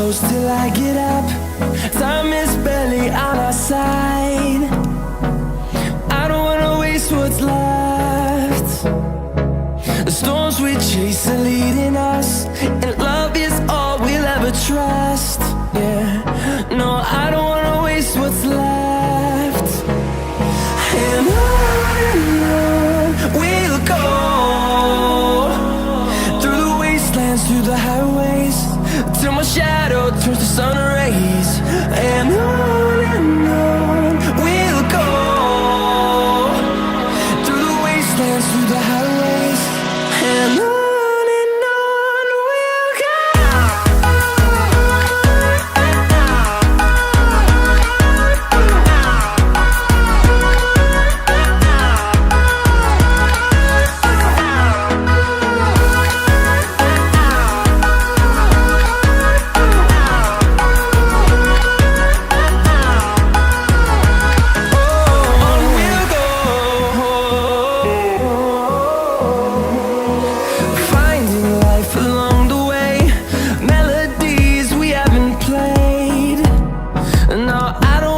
close till I get up. Time is barely on our side. I don't wanna waste what's left. The storms we chase are leading us, and love is all we'll ever trust. Yeah, no, I don't wanna waste what's left. And on we'll go, through the wastelands, through the highways, till my shadow turns to sun rays. And on we'll go, through the wastelands, through the highways, and on. No, I don't